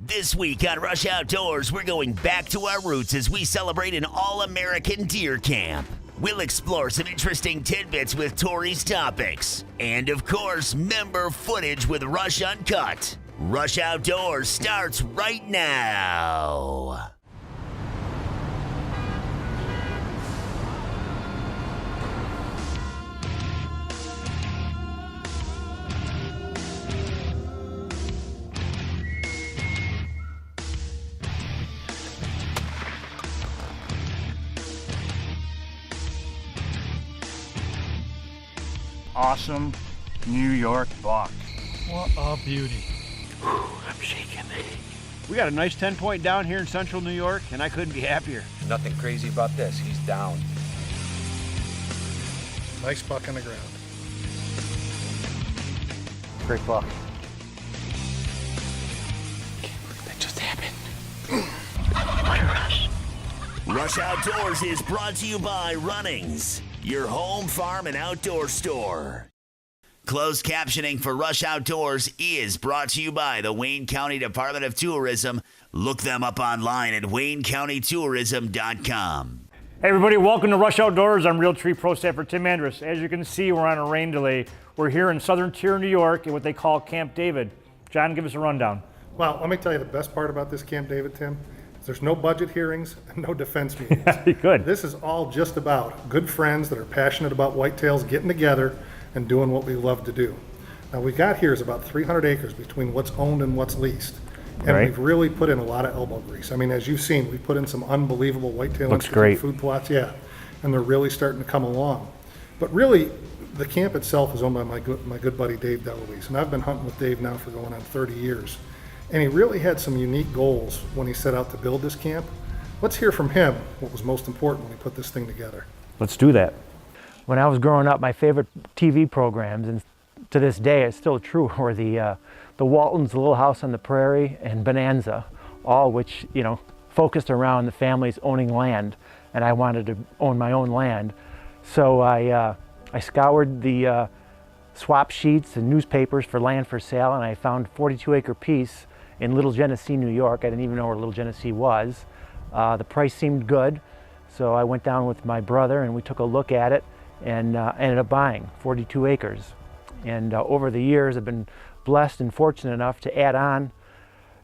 This week on Rush Outdoors, we're going back to our roots as we celebrate an all-American deer camp. We'll explore some interesting tidbits with Tori's topics. And of course, member footage with Rush Uncut. Rush Outdoors starts right now. Awesome New York buck. What a beauty. I'm shaking. We got a nice 10-point down here in central New York, and I couldn't be happier. Nothing crazy about this. He's down. Nice buck on the ground. Great buck. That just happened. Rush Outdoors is brought to you by Runnings, your home, farm, and outdoor store. Closed captioning for Rush Outdoors is brought to you by the Wayne County Department of Tourism. Look them up online at waynecountytourism.com. Hey everybody, welcome to Rush Outdoors. I'm Realtree Pro Staffer Tim Andrus. As you can see, we're on a rain delay. We're here in southern Tier, New York, at what they call Camp David. John, give us a rundown. Well, let me tell you the best part about this Camp David, Tim. There's no budget hearings and no defense meetings. Good. This is all just about good friends that are passionate about whitetails getting together and doing what we love to do. Now, we got here is about 300 acres between what's owned and what's leased. And Right. we've really put in a lot of elbow grease. I mean, as you've seen, we put in some unbelievable whitetail Looks institute great. food plots, yeah, and they're really starting to come along. But really, the camp itself is owned by my good buddy Dave DeLuise, and I've been hunting with Dave now for going on 30 years. And he really had some unique goals when he set out to build this camp. Let's hear from him what was most important when he put this thing together. Let's do that. When I was growing up, my favorite TV programs, and to this day it's still true, were the Waltons, The Little House on the Prairie, and Bonanza, all which, you know, focused around the families owning land, and I wanted to own my own land. So I scoured the swap sheets and newspapers for land for sale, and I found a 42-acre piece in Little Genesee, New York. I didn't even know where Little Genesee was. The price seemed good, so I went down with my brother and we took a look at it and ended up buying 42 acres. And over the years I've been blessed and fortunate enough to add on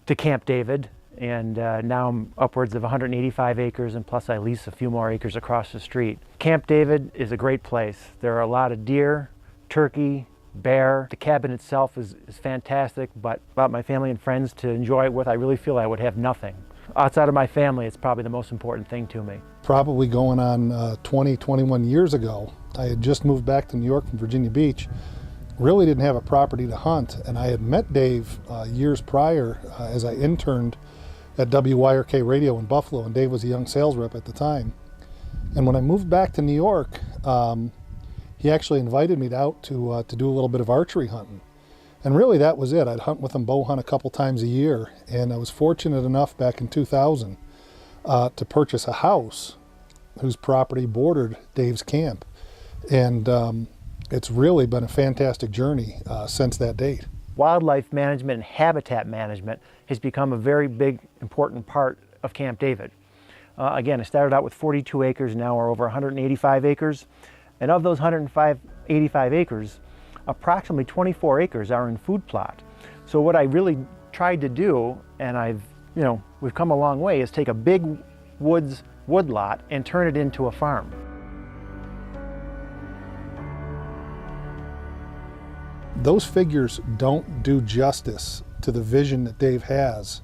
to Camp David, and now I'm upwards of 185 acres, and plus I lease a few more acres across the street. Camp David is a great place. There are a lot of deer, turkey, bear. The cabin itself is fantastic, but about my family and friends to enjoy it with, I really feel I would have nothing. Outside of my family, it's probably the most important thing to me. Probably going on 20, 21 years ago, I had just moved back to New York from Virginia Beach, really didn't have a property to hunt, and I had met Dave years prior as I interned at WYRK Radio in Buffalo, and Dave was a young sales rep at the time. And when I moved back to New York, he actually invited me out to do a little bit of archery hunting. And really that was it. I'd hunt with him bow hunt a couple times a year, and I was fortunate enough back in 2000 to purchase a house whose property bordered Dave's camp. And it's really been a fantastic journey since that date. Wildlife management and habitat management has become a very big, important part of Camp David. Again, I started out with 42 acres, now we're over 185 acres. And of those 185 acres, approximately 24 acres are in food plot. So what I really tried to do, and we've come a long way, is take a big woodlot and turn it into a farm. Those figures don't do justice to the vision that Dave has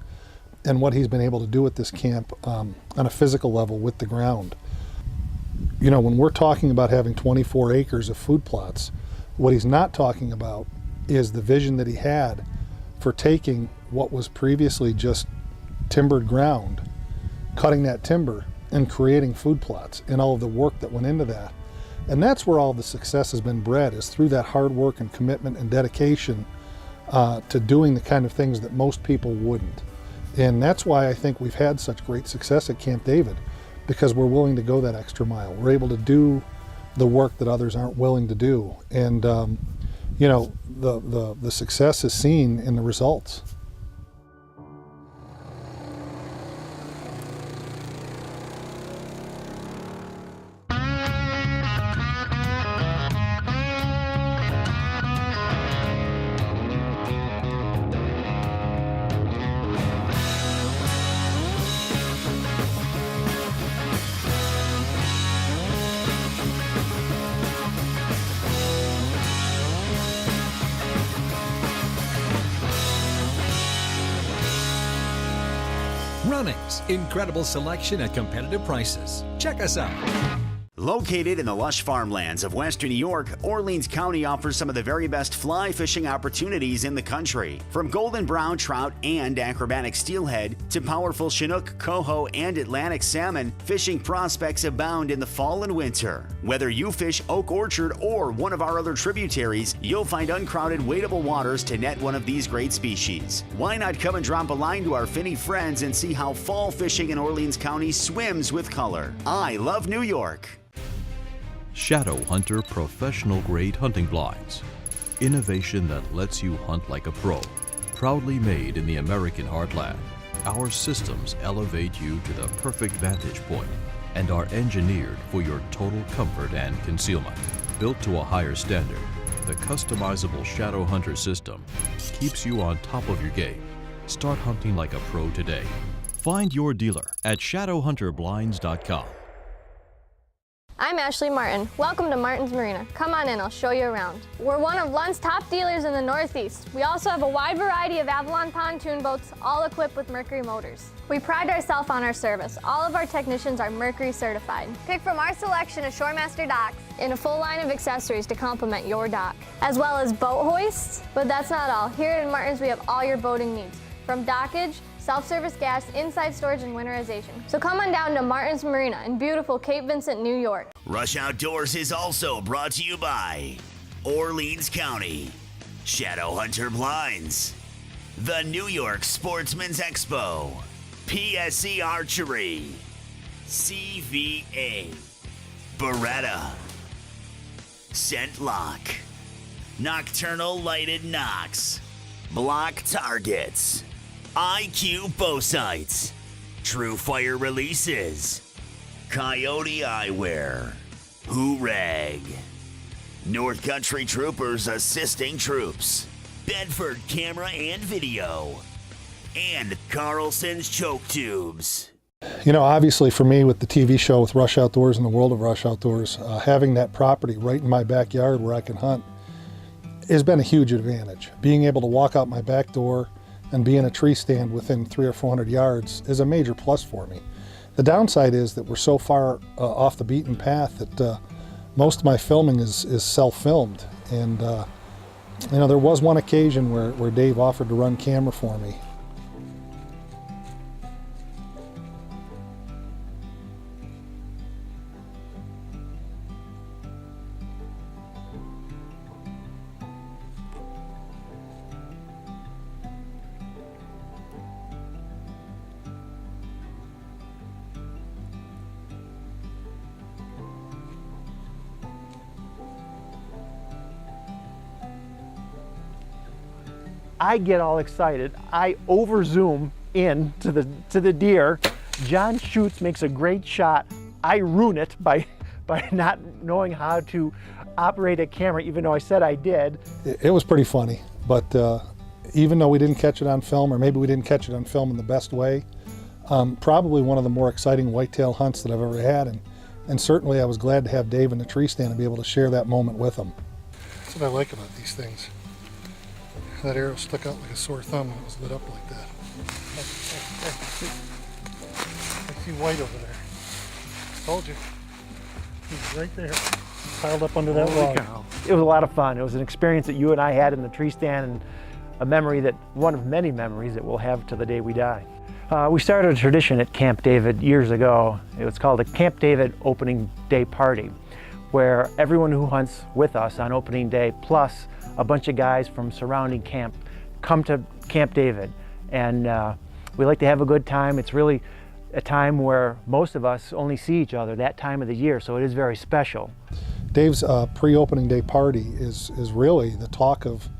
and what he's been able to do at this camp on a physical level with the ground. You know, when we're talking about having 24 acres of food plots, what he's not talking about is the vision that he had for taking what was previously just timbered ground, cutting that timber, and creating food plots, and all of the work that went into that. And that's where all the success has been bred, is through that hard work and commitment and dedication to doing the kind of things that most people wouldn't. And that's why I think we've had such great success at Camp David, because we're willing to go that extra mile. We're able to do the work that others aren't willing to do. And you know, the success is seen in the results. Runnings, incredible selection at competitive prices. Check us out. Located in the lush farmlands of western New York, Orleans County offers some of the very best fly fishing opportunities in the country. From golden brown trout and acrobatic steelhead to powerful Chinook, coho, and Atlantic salmon, fishing prospects abound in the fall and winter. Whether you fish Oak Orchard or one of our other tributaries, you'll find uncrowded, wadeable waters to net one of these great species. Why not come and drop a line to our finny friends and see how fall fishing in Orleans County swims with color? I love New York. Shadow Hunter professional grade hunting blinds. Innovation that lets you hunt like a pro. Proudly made in the American heartland. Our systems elevate you to the perfect vantage point and are engineered for your total comfort and concealment. Built to a higher standard, the customizable Shadow Hunter system keeps you on top of your game. Start hunting like a pro today. Find your dealer at shadowhunterblinds.com. I'm Ashley Martin. Welcome to Martin's Marina. Come on in, I'll show you around. We're one of Lund's top dealers in the Northeast. We also have a wide variety of Avalon pontoon boats, all equipped with Mercury motors. We pride ourselves on our service. All of our technicians are Mercury certified. Pick from our selection of Shoremaster docks and a full line of accessories to complement your dock, as well as boat hoists. But that's not all. Here at Martin's, we have all your boating needs, from dockage, self-service gas, inside storage, and winterization. So come on down to Martin's Marina in beautiful Cape Vincent, New York. Rush Outdoors is also brought to you by Orleans County, Shadow Hunter Blinds, the New York Sportsman's Expo, PSC Archery, CVA, Beretta, Scent Lock, Nocturnal Lighted Knocks, Block Targets, IQ Bow Sights, True Fire Releases, Coyote Eyewear, Hoorag, North Country Troopers Assisting Troops, Bedford Camera and Video, and Carlson's Choke Tubes. You know, obviously for me with the TV show with Rush Outdoors and the World of Rush Outdoors, having that property right in my backyard where I can hunt has been a huge advantage. Being able to walk out my back door and be in a tree stand within 300 or 400 yards is a major plus for me. The downside is that we're so far off the beaten path that most of my filming is self-filmed. And you know, there was one occasion where Dave offered to run camera for me. I get all excited. I over zoom in to the deer. John shoots, makes a great shot. I ruin it by not knowing how to operate a camera, even though I said I did. It was pretty funny, but even though we didn't catch it on film, or maybe we didn't catch it on film in the best way, probably one of the more exciting whitetail hunts that I've ever had, and certainly I was glad to have Dave in the tree stand and be able to share that moment with him. That's what I like about these things. That arrow stuck out like a sore thumb when it was lit up like that. I see white over there. Told you. He's right there, piled up under that log. It was a lot of fun. It was an experience that you and I had in the tree stand, and a memory that, one of many memories that we'll have to the day we die. We started a tradition at Camp David years ago. It was called a Camp David opening day party, where everyone who hunts with us on opening day, plus a bunch of guys from surrounding camp, come to Camp David. And we like to have a good time. It's really a time where most of us only see each other that time of the year, so it is very special. Dave's pre-opening day party is really the talk of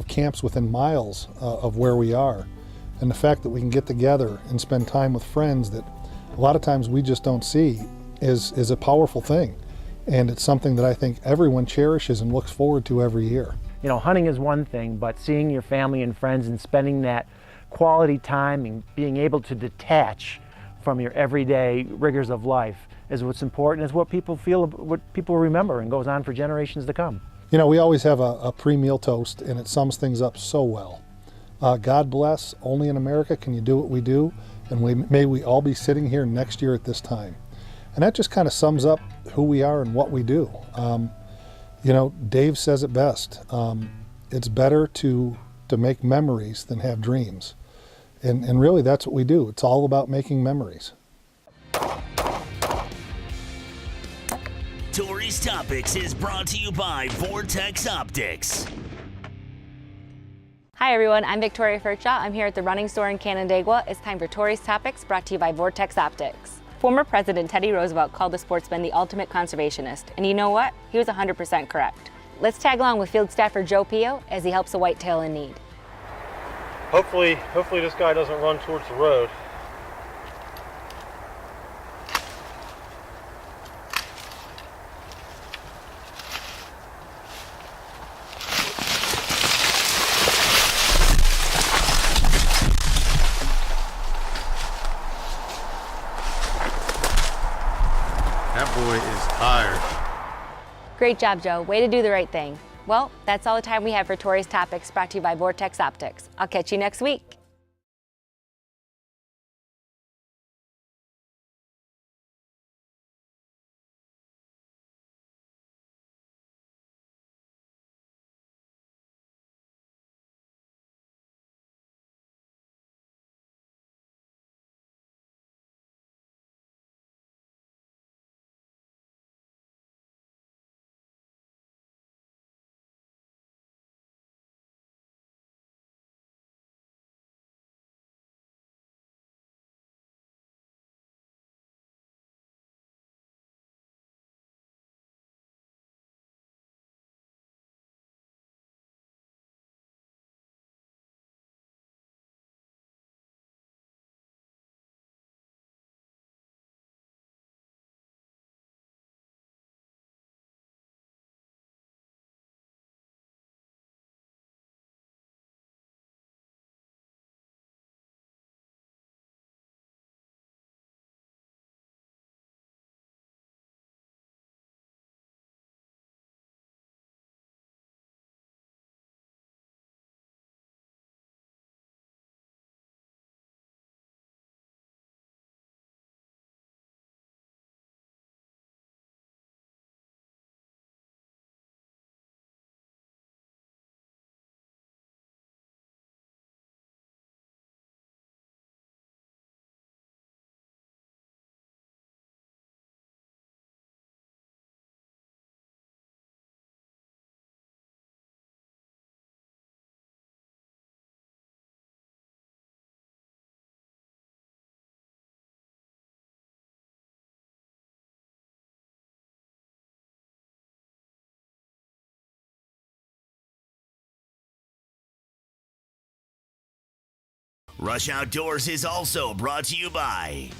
camps within miles of where we are. And the fact that we can get together and spend time with friends that a lot of times we just don't see is a powerful thing. And it's something that I think everyone cherishes and looks forward to every year. You know, hunting is one thing, but seeing your family and friends and spending that quality time and being able to detach from your everyday rigors of life is what's important, is what people feel, what people remember, and goes on for generations to come. You know, we always have a pre-meal toast, and it sums things up so well. God bless, only in America can you do what we do, and may we all be sitting here next year at this time. And that just kind of sums up who we are and what we do. You know, Dave says it best. It's better to make memories than have dreams. And really that's what we do. It's all about making memories. Tori's Topics is brought to you by Vortex Optics. Hi everyone, I'm Victoria Furchaw. I'm here at the running store in Canandaigua. It's time for Tori's Topics, brought to you by Vortex Optics. Former President Teddy Roosevelt called the sportsman the ultimate conservationist, and you know what? He was 100% correct. Let's tag along with field staffer Joe Pio as he helps a whitetail in need. Hopefully this guy doesn't run towards the road. That boy is tired. Great job, Joe. Way to do the right thing. Well, that's all the time we have for Tori's Topics, brought to you by Vortex Optics. I'll catch you next week. Rush Outdoors is also brought to you by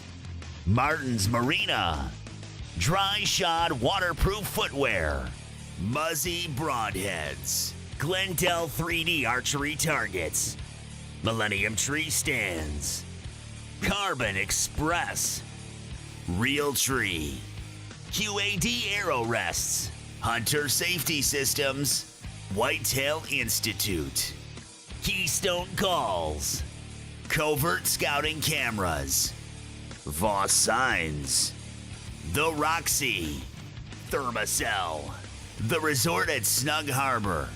Martin's Marina, DRYSHOD waterproof footwear, Muzzy broadheads, Glendale 3D archery targets, Millennium tree stands, Carbon Express, Real Tree, QAD arrow rests, Hunter Safety Systems, Whitetail Institute, Keystone Calls, Covert Scouting Cameras, Voss Signs, The Roxy, Thermacell, The Resort at Snug Harbor,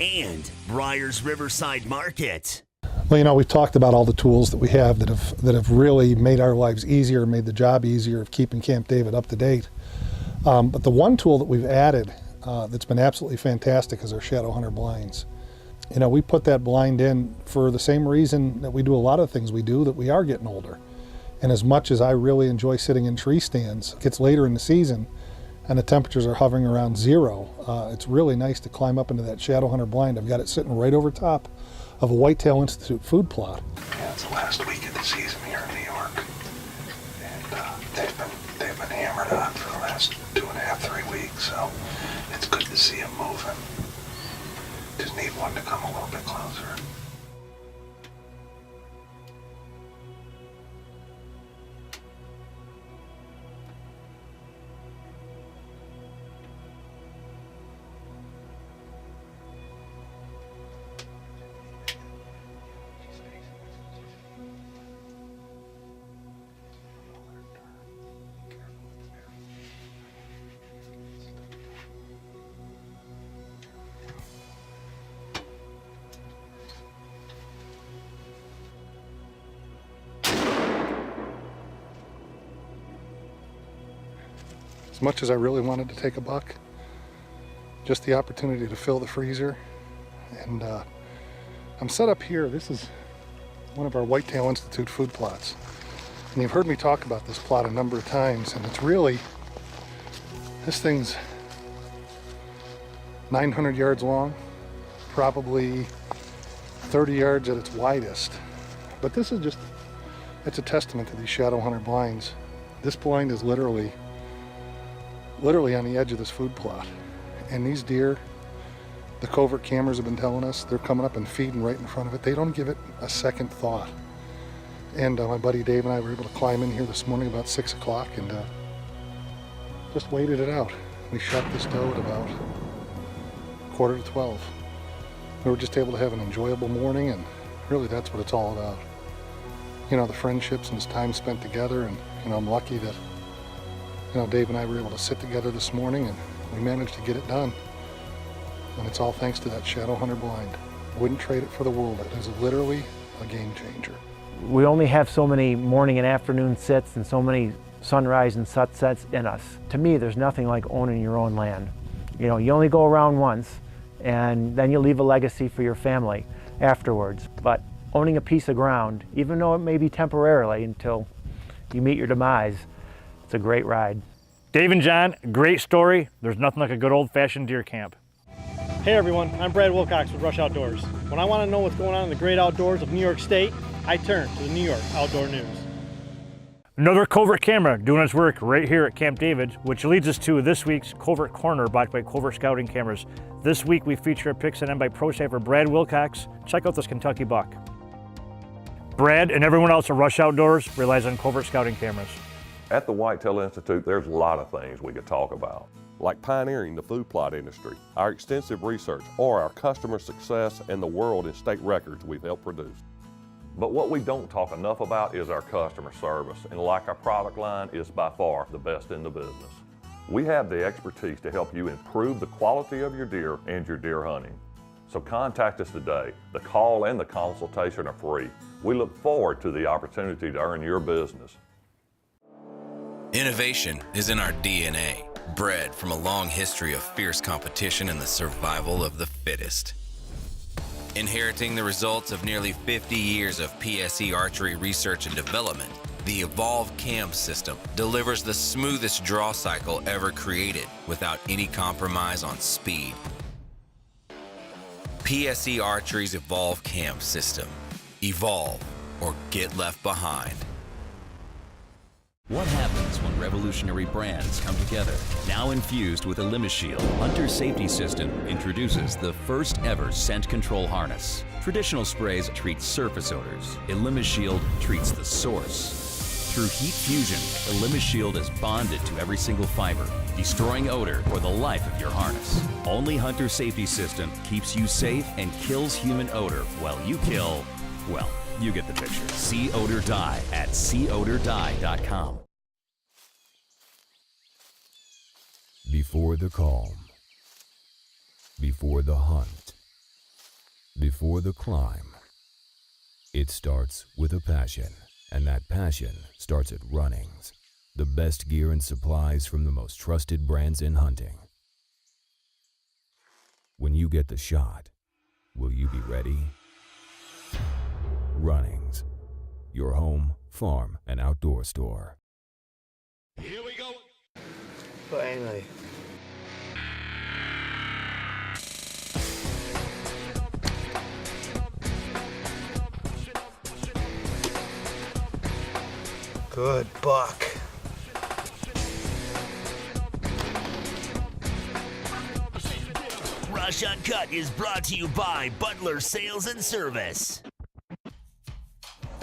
and Briar's Riverside Market. Well, you know, we've talked about all the tools that we have that have really made our lives easier, made the job easier of keeping Camp David up to date. But the one tool that we've added that's been absolutely fantastic is our Shadow Hunter blinds. You know, we put that blind in for the same reason that we do a lot of things we do, that we are getting older. And as much as I really enjoy sitting in tree stands, it gets later in the season and the temperatures are hovering around 0. It's really nice to climb up into that Shadow Hunter blind. I've got it sitting right over top of a Whitetail Institute food plot. Yeah, it's the last week of the season here in New York. And they've been hammered on for the last 2.5, 3 weeks, so it's good to see them moving. Just need one to come a little bit closer. As much as I really wanted to take a buck, just the opportunity to fill the freezer. And I'm set up here. This is one of our Whitetail Institute food plots. And you've heard me talk about this plot a number of times, and it's really, this thing's 900 yards long, probably 30 yards at its widest. But this is just, it's a testament to these Shadow Hunter blinds. This blind is literally on the edge of this food plot. And these deer, the covert cameras have been telling us, they're coming up and feeding right in front of it. They don't give it a second thought. And my buddy Dave and I were able to climb in here this morning about 6 o'clock and just waited it out. We shot this doe at about 11:45. We were just able to have an enjoyable morning, and really that's what it's all about. You know, the friendships and the time spent together, and you know, I'm lucky that, you know, Dave and I were able to sit together this morning and we managed to get it done. And it's all thanks to that Shadow Hunter blind. Wouldn't trade it for the world. It is literally a game changer. We only have so many morning and afternoon sits and so many sunrise and sunsets in us. To me, there's nothing like owning your own land. You know, you only go around once, and then you leave a legacy for your family afterwards. But owning a piece of ground, even though it may be temporarily until you meet your demise, it's a great ride. Dave and John, great story. There's nothing like a good old-fashioned deer camp. Hey everyone, I'm Brad Wilcox with Rush Outdoors. When I want to know what's going on in the great outdoors of New York State, I turn to the New York Outdoor News. Another covert camera doing its work right here at Camp David, which leads us to this week's Covert Corner brought by Covert Scouting Cameras. This week we feature a pick sent in by Pro Staffer Brad Wilcox. Check out this Kentucky buck. Brad and everyone else at Rush Outdoors relies on Covert Scouting Cameras. At the Whitetail Institute, there's a lot of things we could talk about, like pioneering the food plot industry, our extensive research, or our customer success and the world and state records we've helped produce. But what we don't talk enough about is our customer service, and like our product line is by far the best in the business. We have the expertise to help you improve the quality of your deer and your deer hunting. So contact us today. The call and the consultation are free. We look forward to the opportunity to earn your business. Innovation is in our DNA, bred from a long history of fierce competition and the survival of the fittest. Inheriting the results of nearly 50 years of PSE archery research and development, the Evolve Cam system delivers the smoothest draw cycle ever created without any compromise on speed. PSE Archery's Evolve Cam system. Evolve or get left behind. What happens when revolutionary brands come together? Now infused with a LimiShield, Hunter Safety System introduces the first ever scent control harness. Traditional sprays treat surface odors. LimiShield treats the source. Through heat fusion, LimiShield is bonded to every single fiber, destroying odor for the life of your harness. Only Hunter Safety System keeps you safe and kills human odor while you kill, well, you get the picture. See Odor Die at seeodordie.com. Before the calm, before the hunt, before the climb, it starts with a passion, and that passion starts at Runnings, the best gear and supplies from the most trusted brands in hunting. When you get the shot, will you be ready? Runnings, your home, farm, and outdoor store. Here we go. Finally. Good buck. Rush Uncut is brought to you by Butler Sales and Service.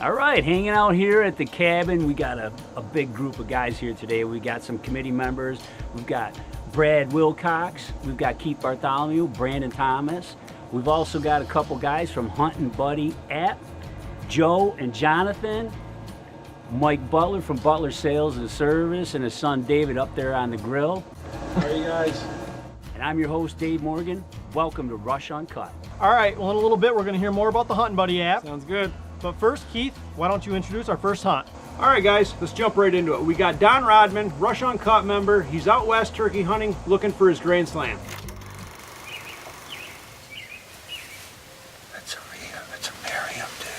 All right, hanging out here at the cabin. We got a big group of guys here today. We got some committee members. We've got Brad Wilcox. We've got Keith Bartholomew, Brandon Thomas. We've also got a couple guys from Huntin' Buddy app, Joe and Jonathan, Mike Butler from Butler Sales and Service, and his son David up there on the grill. How are you guys? And I'm your host, Dave Morgan. Welcome to Rush Uncut. All right, well, in a little bit, we're going to hear more about the Huntin' Buddy app. Sounds good. But first, Keith, why don't you introduce our first hunt? All right, guys, let's jump right into it. We got Don Rodman, Rush Uncut member. He's out west turkey hunting, looking for his Grand Slam. That's a Merriam, dude.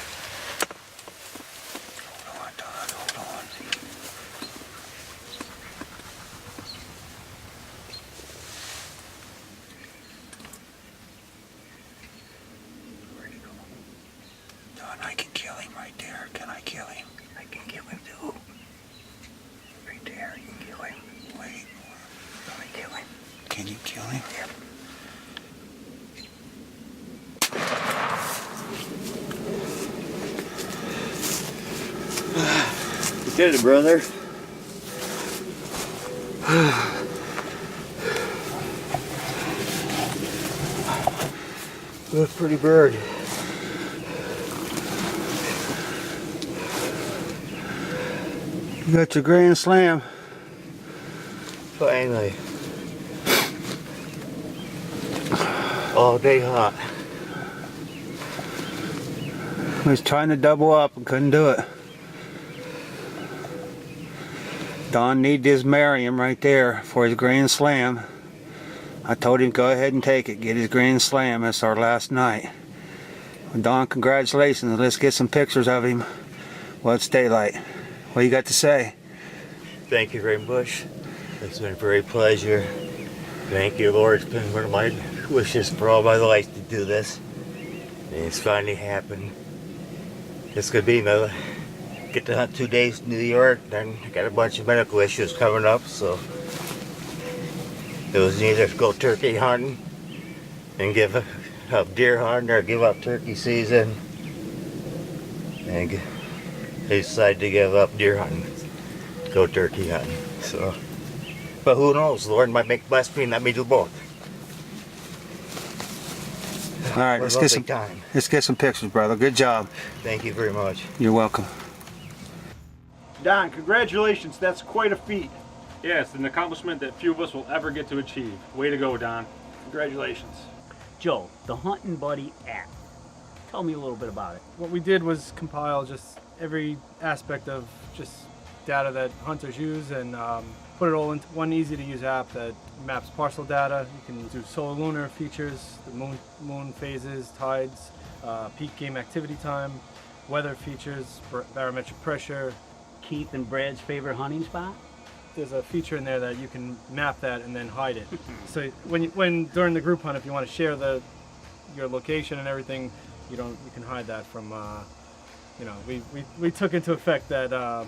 Hold on, Don, hold on. Where'd he go? Don, I can kill him right there. Can I kill him? I can kill him too. Right there, you can kill him. Wait. Can I kill him? Can you kill him? Yep. You did it, brother. What a pretty bird. You got your Grand Slam. Finally. All day hot. I was trying to double up and couldn't do it. Don needed his Merriam right there for his Grand Slam. I told him go ahead and take it, get his Grand Slam. That's our last night. Don, congratulations. Let's get some pictures of him while it's daylight. What you got to say? Thank you very much. It's been a very pleasure. Thank you, Lord. It's been one of my wishes for all my life to do this. And it's finally happened. It's gonna be another. Get to hunt 2 days in New York, then I got a bunch of medical issues coming up, so it was either go turkey hunting and give up deer hunting or give up turkey season. And I decided to give up deer hunting, go turkey hunting. So, but who knows? The Lord might bless me and let me do both. All right, let's get some pictures, brother. Good job. Thank you very much. You're welcome. Don, congratulations. That's quite a feat. Yeah, it's an accomplishment that few of us will ever get to achieve. Way to go, Don. Congratulations. Joe, the Hunting Buddy app. Tell me a little bit about it. What we did was compile just every aspect of just data that hunters use and put it all into one easy to use app that maps parcel data. You can do solar lunar features, the moon phases, tides, peak game activity time, weather features, barometric pressure. Keith and Brad's favorite hunting spot? There's a feature in there that you can map that and then hide it. So when during the group hunt, if you want to share your location and everything, you can hide that from. We took into effect that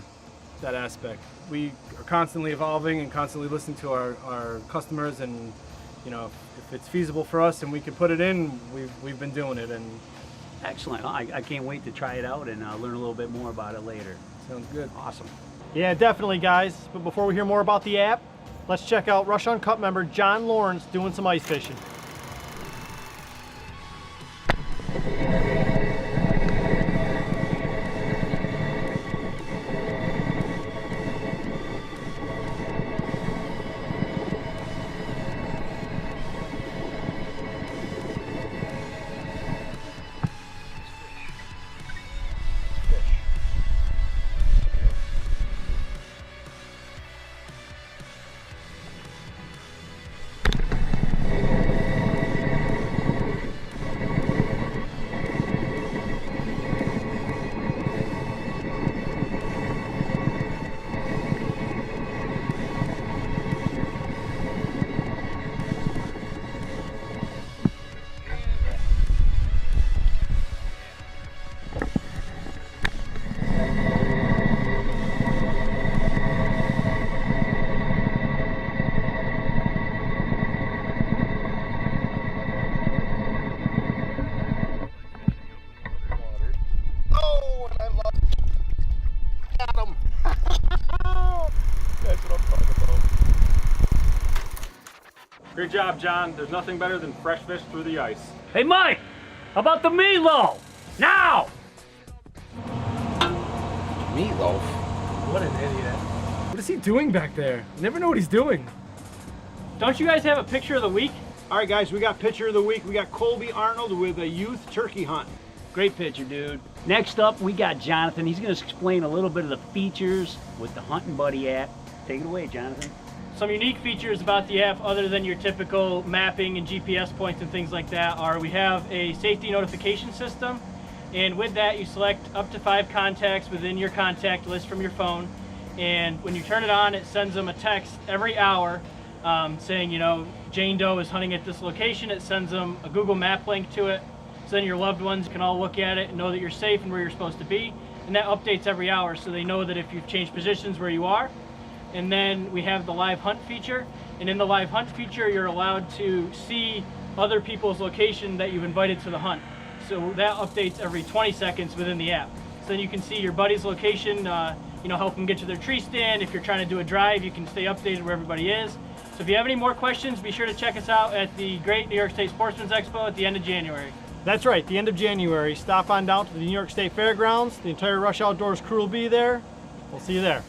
aspect. We are constantly evolving and constantly listening to our customers, and if it's feasible for us and we can put it in, we've been doing it. And excellent. I can't wait to try it out and learn a little bit more about it later. Sounds good. Awesome. Yeah, definitely, guys. But before we hear more about the app, let's check out Rush Uncut member John Lawrence doing some ice fishing. Great job, John. There's nothing better than fresh fish through the ice. Hey, Mike! How about the meatloaf? Now! Meatloaf? What an idiot. What is he doing back there? You never know what he's doing. Don't you guys have a picture of the week? All right, guys, we got picture of the week. We got Colby Arnold with a youth turkey hunt. Great picture, dude. Next up, we got Jonathan. He's going to explain a little bit of the features with the Hunting Buddy app. Take it away, Jonathan. Some unique features about the app, other than your typical mapping and GPS points and things like that, are we have a safety notification system, and with that you select up to 5 contacts within your contact list from your phone, and when you turn it on, it sends them a text every hour saying, you know, Jane Doe is hunting at this location. It sends them a Google map link to it, so then your loved ones can all look at it and know that you're safe and where you're supposed to be, and that updates every hour so they know that if you've changed positions where you are. And then we have the live hunt feature, and in the live hunt feature you're allowed to see other people's location that you've invited to the hunt. So that updates every 20 seconds within the app. So then you can see your buddy's location, you know, help them get to their tree stand. If you're trying to do a drive, you can stay updated where everybody is. So if you have any more questions, be sure to check us out at the Great New York State Sportsman's Expo at the end of January. That's right, the end of January. Stop on down to the New York State Fairgrounds. The entire Rush Outdoors crew will be there. We'll see you there.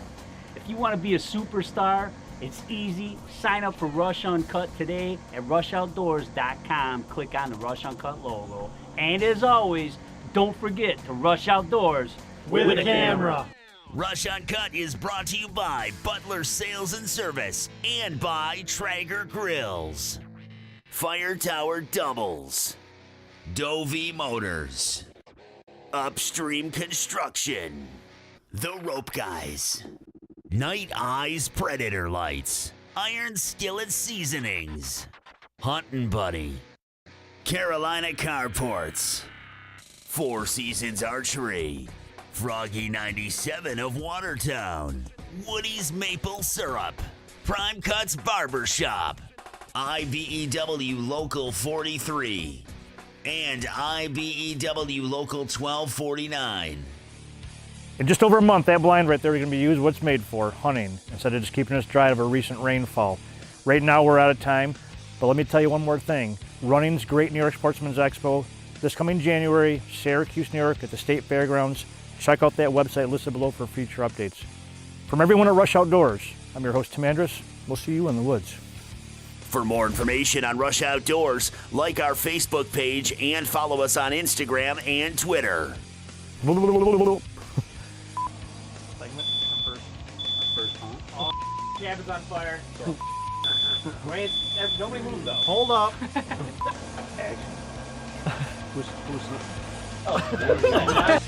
If you want to be a superstar, it's easy. Sign up for Rush Uncut today at RushOutdoors.com. Click on the Rush Uncut logo. And as always, don't forget to Rush Outdoors with a camera. Rush Uncut is brought to you by Butler Sales and Service and by Traeger Grills, Fire Tower Doubles, Dovey Motors, Upstream Construction, The Rope Guys, Night Eyes Predator Lights, Iron Skillet Seasonings, Huntin' Buddy, Carolina Carports, Four Seasons Archery, Froggy 97 of Watertown, Woody's Maple Syrup, Prime Cuts Barbershop, IBEW Local 43, and IBEW Local 1249. In just over a month, that blind right there is going to be used what it's made for, hunting, instead of just keeping us dry of a recent rainfall. Right now we're out of time, but let me tell you one more thing. Running's Great New York Sportsman's Expo this coming January, Syracuse, New York at the State Fairgrounds. Check out that website listed below for future updates. From everyone at Rush Outdoors, I'm your host Tim Andrus. We'll see you in the woods. For more information on Rush Outdoors, like our Facebook page and follow us on Instagram and Twitter. Cabin's on fire. Nobody move though. Hold up. Who's Oh,